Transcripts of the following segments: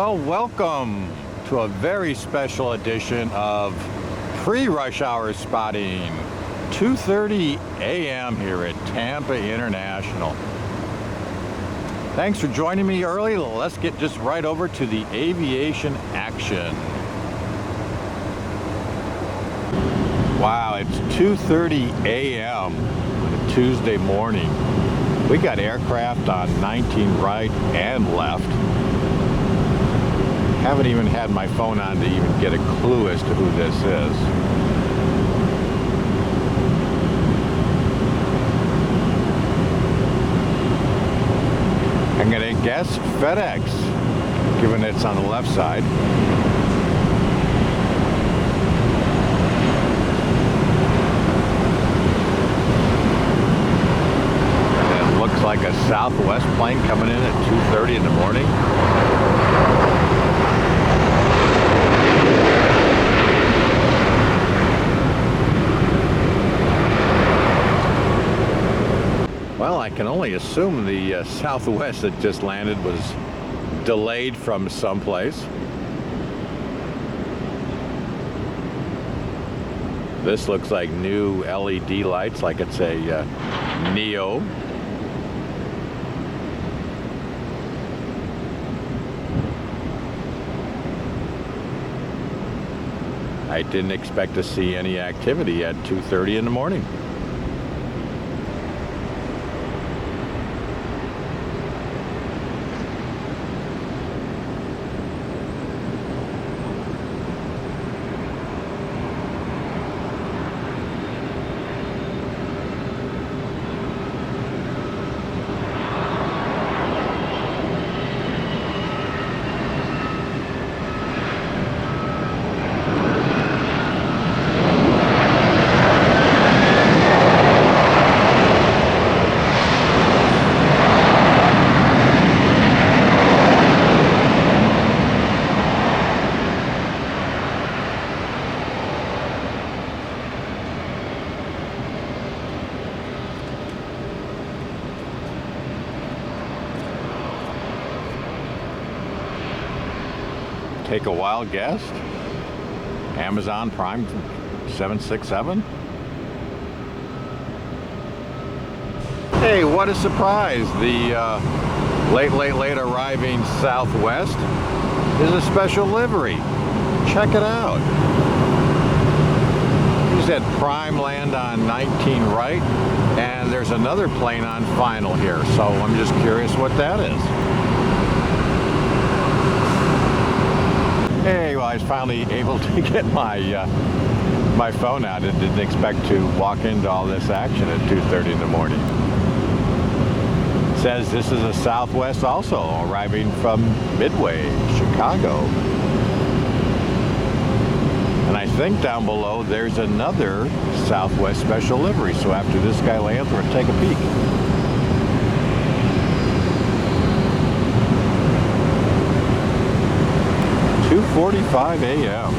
Well, welcome to a very special edition of pre-rush hour spotting, 2:30 a.m. here at Tampa International. Thanks for joining me early. Let's get just right over to the aviation action. Wow, it's 2:30 a.m. on a Tuesday morning. We got aircraft on 19 right and left. Haven't even had my phone on to even get a clue as to who this is. I'm gonna guess FedEx, given it's on the left side. And it looks like a Southwest plane coming in at 2:30 in the morning. Well, I can only assume the Southwest that just landed was delayed from someplace. This looks like new LED lights, like it's a Neo. I didn't expect to see any activity at 2:30 in the morning. Take a wild guess. Amazon Prime 767. Hey, what a surprise. The late arriving Southwest is a special livery. Check it out. You said Prime land on 19 right, and there's another plane on final here. So I'm just curious what that is. Hey, well, I was finally able to get my phone out and didn't expect to walk into all this action at 2:30 in the morning. It says this is a Southwest also arriving from Midway, Chicago. And I think down below there's another Southwest special livery. So after this guy lands, we're going to take a peek. .45 a.m.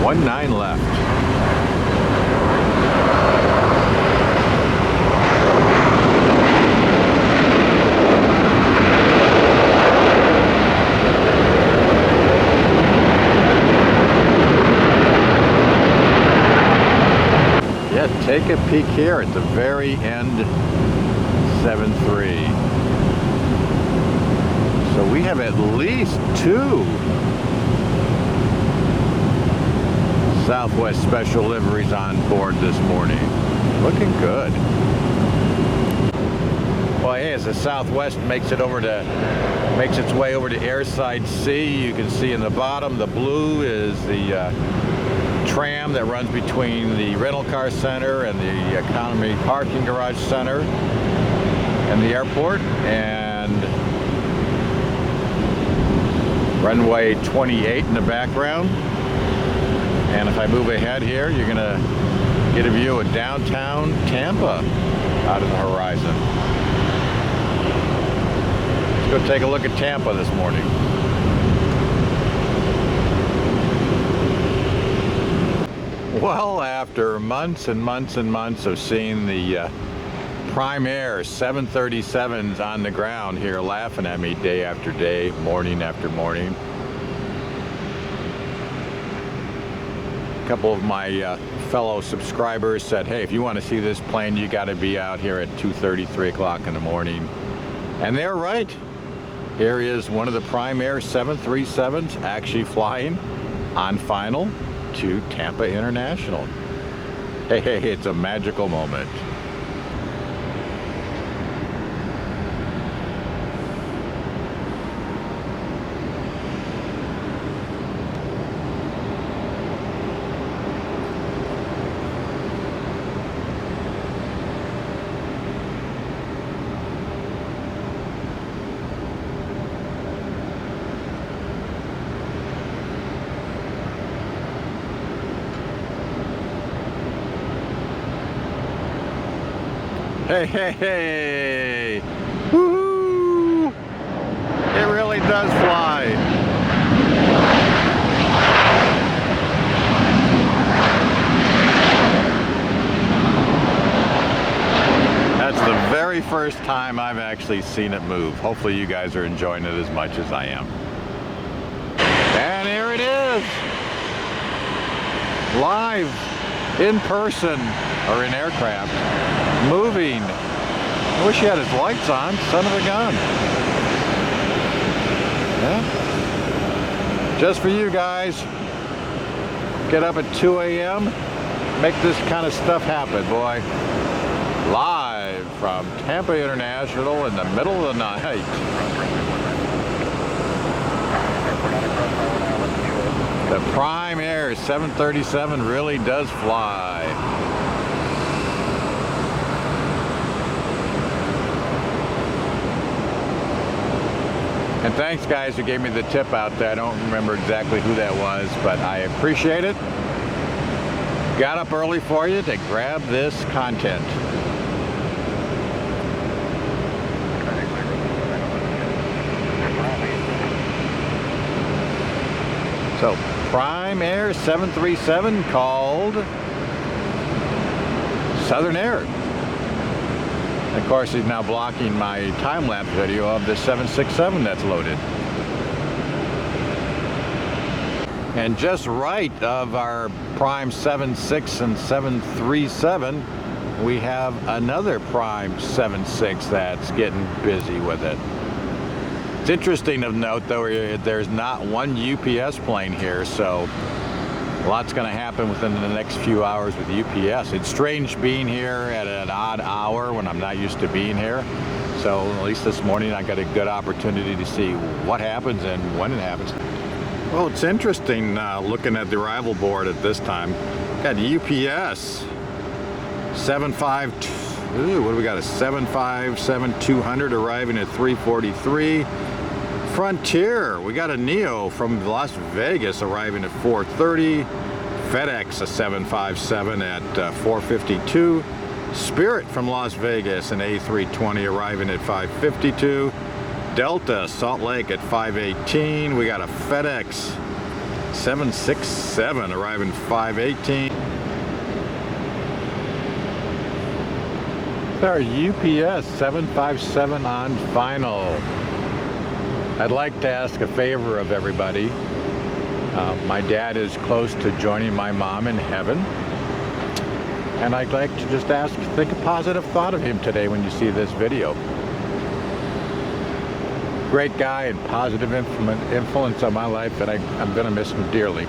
One 9 left. Yeah, take a peek here at the very end. 7-3. So we have at least 2 Southwest special liveries on board this morning. Looking good. Well, hey, as the Southwest makes its way over to Airside C, you can see in the bottom the blue is the tram that runs between the rental car center and the economy parking garage center and the airport, and runway 28 in the background. And if I move ahead here, you're gonna get a view of downtown Tampa out of the horizon. Let's go take a look at Tampa this morning. Well, after months and months and months of seeing the Prime Air 737s on the ground here laughing at me day after day, morning after morning, a couple of my fellow subscribers said, hey, if you want to see this plane, you got to be out here at 2:30, 3 o'clock in the morning. And they're right. Here is one of the Prime Air 737s actually flying on final to Tampa International. Hey, it's a magical moment. Hey, woohoo! It really does fly. That's the very first time I've actually seen it move. Hopefully you guys are enjoying it as much as I am. And here it is! Live, in person, or in aircraft. Moving. I wish he had his lights on, son of a gun. Yeah. Just for you guys. Get up at 2 a.m. Make this kind of stuff happen, boy. Live from Tampa International in the middle of the night. The Prime Air 737 really does fly. And thanks guys who gave me the tip out there. I don't remember exactly who that was, but I appreciate it. Got up early for you to grab this content. So, Prime Air 737 called Southern Air. Of course, he's now blocking my time-lapse video of the 767 that's loaded. And just right of our Prime 76 and 737, we have another Prime 76 that's getting busy with it. It's interesting of note, though, there's not one UPS plane here, so a lot's going to happen within the next few hours with UPS. It's strange being here at an odd hour when I'm not used to being here. So at least this morning I got a good opportunity to see what happens and when it happens. Well, it's interesting looking at the arrival board at this time. Got UPS 752. What do we got? A 757-200 arriving at 3:43. Frontier, we got a Neo from Las Vegas arriving at 4:30. FedEx, a 757 at 4:52. Spirit from Las Vegas, an A320 arriving at 5:52. Delta, Salt Lake at 5:18. We got a FedEx 767 arriving at 5:18. Our UPS 757 on final. I'd like to ask a favor of everybody. My dad is close to joining my mom in heaven. And I'd like to just ask, think a positive thought of him today when you see this video. Great guy and positive influence on my life, and I'm going to miss him dearly.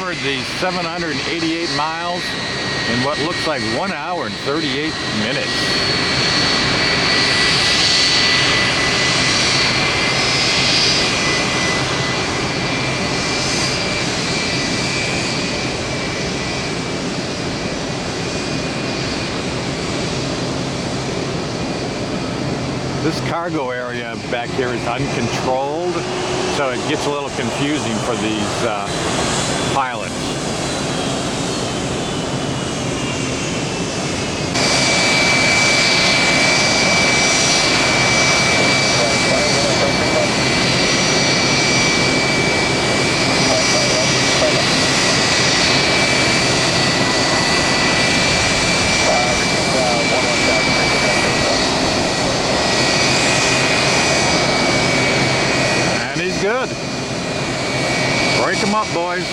covered the 788 miles in what looks like 1 hour and 38 minutes. This cargo area back here is uncontrolled, so it gets a little confusing for these pilots. Good. Break them up, boys.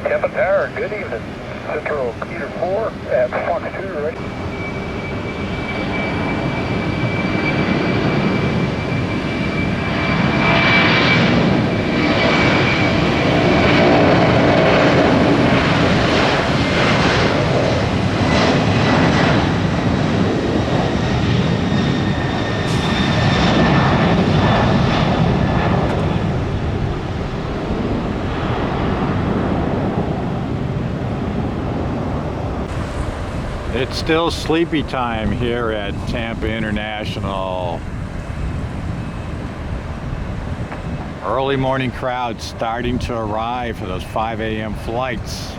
Tampa Tower, good evening. Central Computer 4 at Fox 2, ready? It's still sleepy time here at Tampa International. Early morning crowd starting to arrive for those 5 a.m. flights.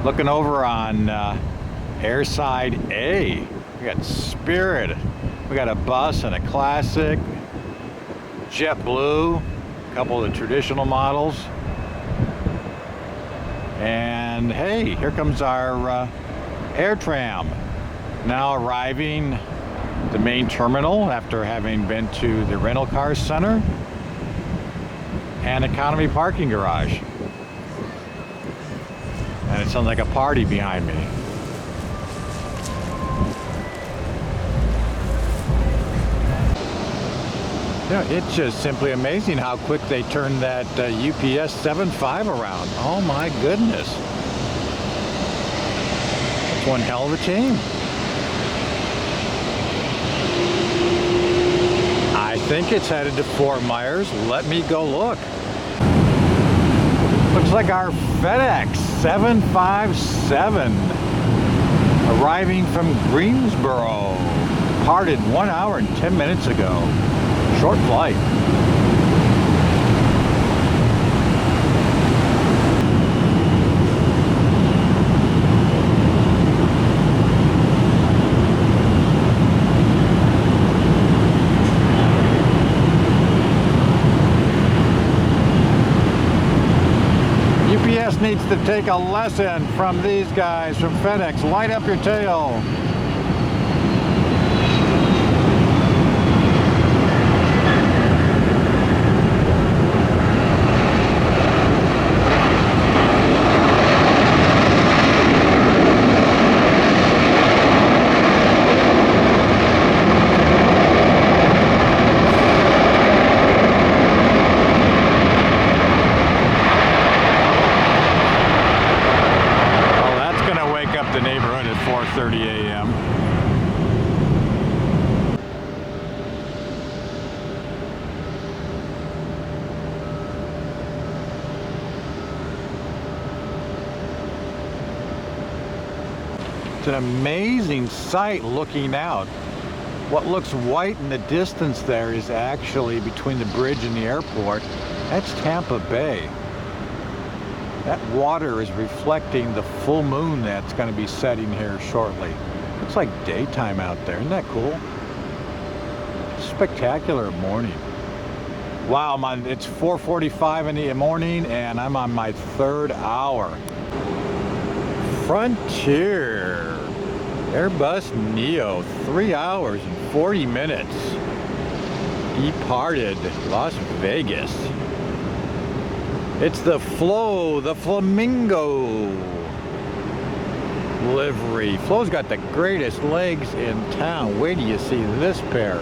Looking over on airside A, we got Spirit. We got a bus and a classic, JetBlue, a couple of the traditional models. And hey, here comes our air tram, now arriving at the main terminal after having been to the rental car center and economy parking garage. And it sounds like a party behind me. You know, it's just simply amazing how quick they turned that UPS 7.5 around. Oh my goodness. One hell of a team. I think it's headed to Fort Myers. Let me go look. Looks like our FedEx 757 arriving from Greensboro. Parted 1 hour and 10 minutes ago. Short flight. UPS needs to take a lesson from these guys from FedEx. Light up your tail. The neighborhood at 4:30 a.m. It's an amazing sight looking out. What looks white in the distance there is actually between the bridge and the airport. That's Tampa Bay. That water is reflecting the full moon that's going to be setting here shortly. Looks like daytime out there. Isn't that cool? Spectacular morning. Wow, it's 4:45 in the morning and I'm on my 3rd hour. Frontier Airbus Neo, 3 hours and 40 minutes. Departed Las Vegas. It's the Flo, the Flamingo livery. Flo's got the greatest legs in town. Wait till you see this pair.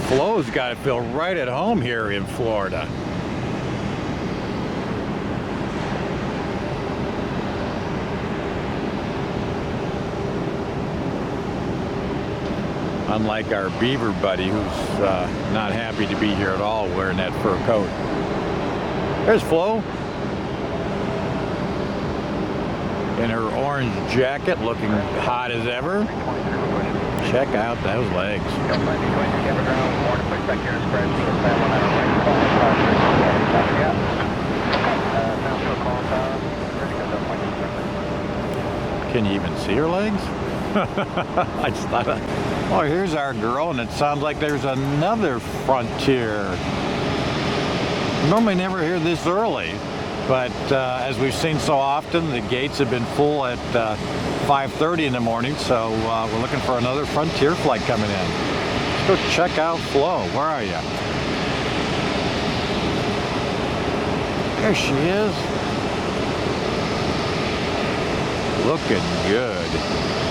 Flo's got to feel right at home here in Florida. Unlike our beaver buddy, who's not happy to be here at all wearing that fur coat. There's Flo in her orange jacket, looking hot as ever. Check out those legs. Can you even see her legs? I just thought, oh, here's our girl, and it sounds like there's another Frontier. Normally never hear this early, but as we've seen so often, the gates have been full at 5:30 in the morning, so we're looking for another Frontier flight coming in. Let's go check out Flo. Where are you? There she is. Looking good.